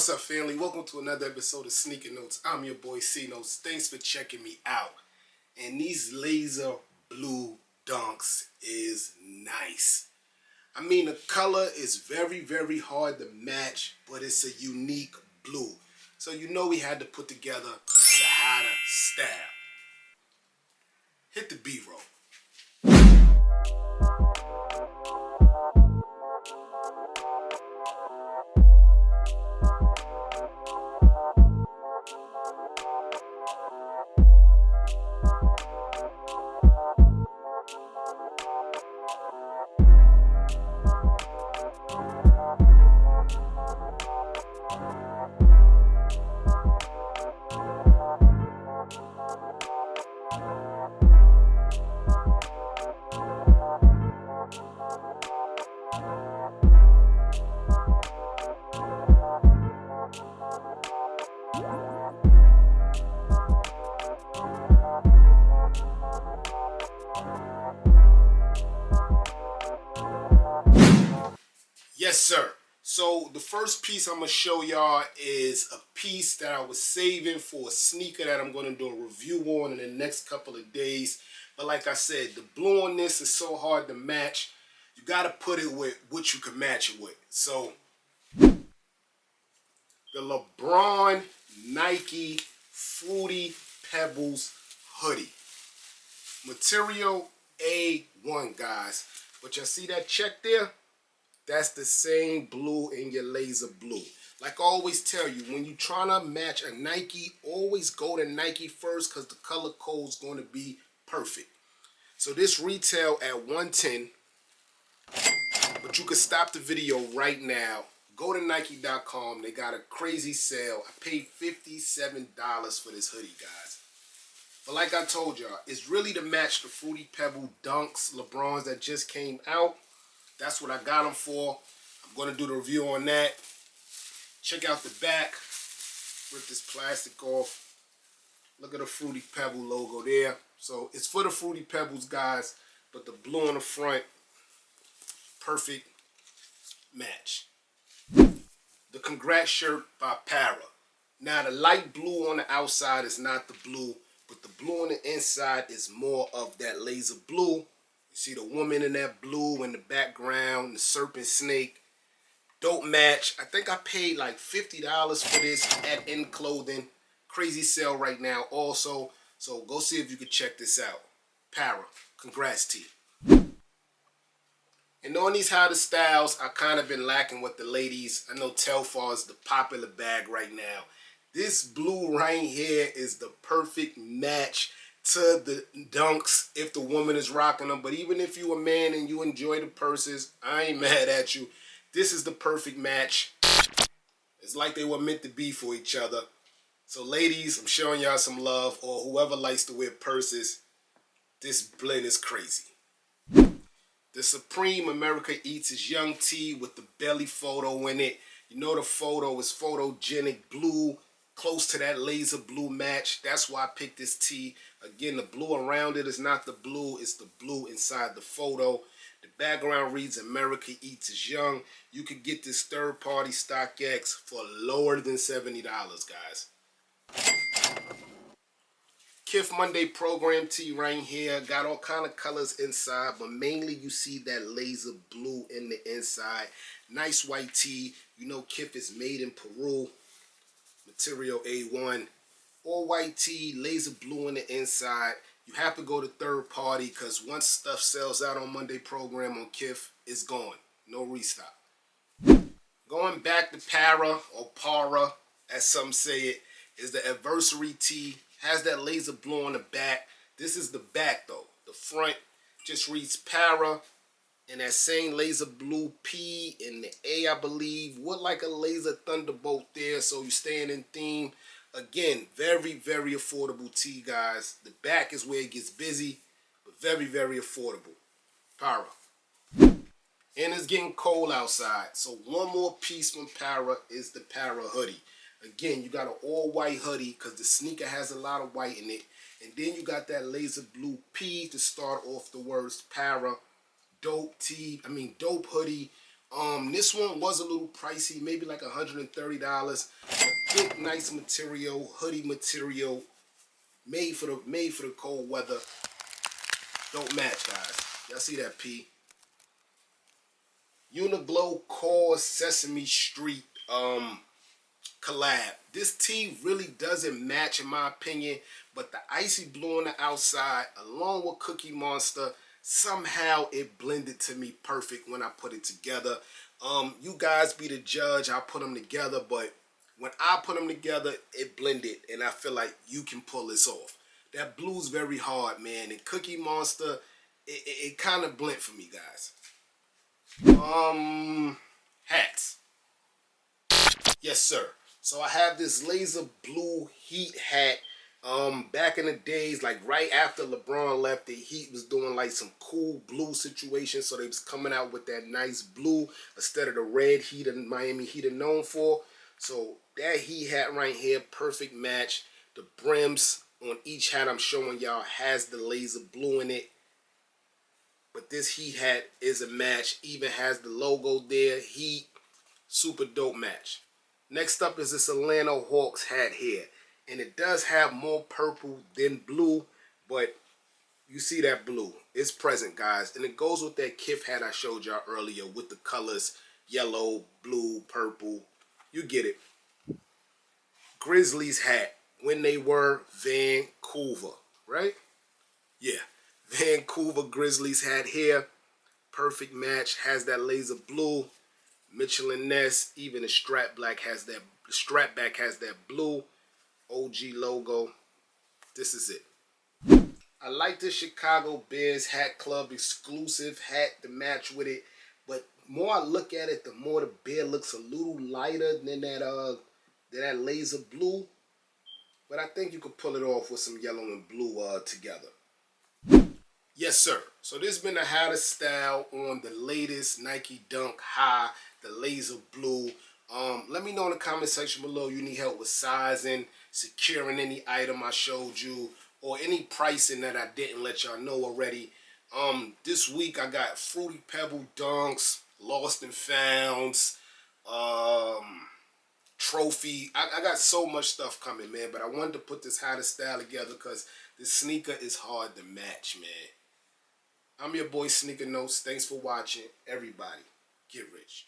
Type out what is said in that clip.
What's up, family? Welcome to another episode of Sneaker Notes. I'm your boy C Notes. Thanks for checking me out. And these laser blue dunks is nice. I mean, the color is very, very hard to match, but it's a unique blue. So you know we had to put together the Hatter style. Hit the B-roll. Yes, sir. So the first piece I'm going to show y'all is a piece that I was saving for a sneaker that I'm going to do a review on in the next couple of days. But like I said, the blue on this is so hard to match. You got to put it with what you can match it with. So the LeBron Nike Fruity Pebbles hoodie. Material A1, guys. But y'all see that check there? That's the same blue in your laser blue. Like I always tell you, when you're trying to match a Nike, always go to Nike first because the color code's going to be perfect. So this retail at $110, but you can stop the video right now. Go to Nike.com. They got a crazy sale. I paid $57 for this hoodie, guys. But like I told y'all, it's really to match the Fruity Pebble Dunks LeBrons that just came out. That's what I got them for. I'm going to do the review on that. Check out the back. Rip this plastic off. Look at the Fruity Pebble logo there. So it's for the Fruity Pebbles, guys. But the blue on the front, perfect match. The Congrats shirt by Para. Now the light blue on the outside is not the blue. But the blue on the inside is more of that laser blue. You see the woman in that blue in the background, the serpent snake. Dope match. I think I paid like $50 for this at In Clothing. Crazy sale right now also. So go see if you can check this out. Para. Congrats to you. And on these Hatter styles, I kind of been lacking with the ladies. I know Telfar is the popular bag right now. This blue right here is the perfect match to the dunks if the woman is rocking them. But even if you a man and you enjoy the purses, I ain't mad at you. This is the perfect match. It's like they were meant to be for each other. So ladies, I'm showing y'all some love, or whoever likes to wear purses. This blend is crazy. The Supreme America Eats is Young T with the belly photo in it. You know the photo is photogenic blue, close to that laser blue match. That's why I picked this tee. Again, the blue around it is not the blue, it's the blue inside the photo. The background reads America Eats is Young. You could get this third-party StockX for lower than $70, guys. Kith Monday program tee right here. Got all kind of colors inside, but mainly you see that laser blue in the inside. Nice white tee. You know Kith is made in Peru. Material A1. All white tee, laser blue in the inside. You have to go to third party because once stuff sells out on Monday program on Kith, it's gone. No restock. Going back to Para, or Para, as some say it, is the Adversary tee. Has that laser blue on the back. This is the back though. The front just reads Para. And that same laser blue P in the A, I believe. What like a laser thunderbolt there. So you're staying in theme. Again, very, very affordable tee, guys. The back is where it gets busy, but very, very affordable. Para. And it's getting cold outside. So one more piece from Para is the Para hoodie. Again, you got an all-white hoodie because the sneaker has a lot of white in it. And then you got that laser blue P to start off the words Para. Dope hoodie This one was a little pricey, maybe like $130. A thick, nice material, hoodie material, made for the cold weather. Don't match, guys. Y'all see that P? Uniglow Core Sesame Street collab. This tee really doesn't match in my opinion, but the icy blue on the outside along with Cookie Monster, somehow it blended to me perfect when I put it together. You guys be the judge. I put them together, but when I put them together, it blended, and I feel like you can pull this off. That blue's very hard, man, and Cookie Monster, it kind of blend for me, guys. Hats. Yes, sir. So I have this laser blue Heat hat. Back in the days, like right after LeBron left, the Heat was doing like some cool blue situations, so they was coming out with that nice blue instead of the red Heat and Miami Heat are known for. So that Heat hat right here, perfect match. The brims on each hat I'm showing y'all has the laser blue in it. But this Heat hat is a match. Even has the logo there. Heat, super dope match. Next up is this Atlanta Hawks hat here. And it does have more purple than blue, but you see that blue. It's present, guys. And it goes with that Kith hat I showed y'all earlier with the colors yellow, blue, purple. You get it. Grizzlies hat when they were Vancouver, right? Yeah. Vancouver Grizzlies hat here. Perfect match. Has that laser blue. Mitchell and Ness. Even the strap back has that blue. OG logo. This is it. I like the Chicago Bears Hat Club exclusive hat to match with it. But more I look at it, the more the bear looks a little lighter than that laser blue. But I think you could pull it off with some yellow and blue together. Yes, sir. So this has been the hottest style on the latest Nike Dunk High, the laser blue. Let me know in the comment section below you need help with sizing, securing any item I showed you, or any pricing that I didn't let y'all know already. This week I got Fruity Pebble Dunks, Lost and Founds, Trophy. I got so much stuff coming, man, but I wanted to put this hottest style together because this sneaker is hard to match, man. I'm your boy Sneaker Notes. Thanks for watching. Everybody, get rich.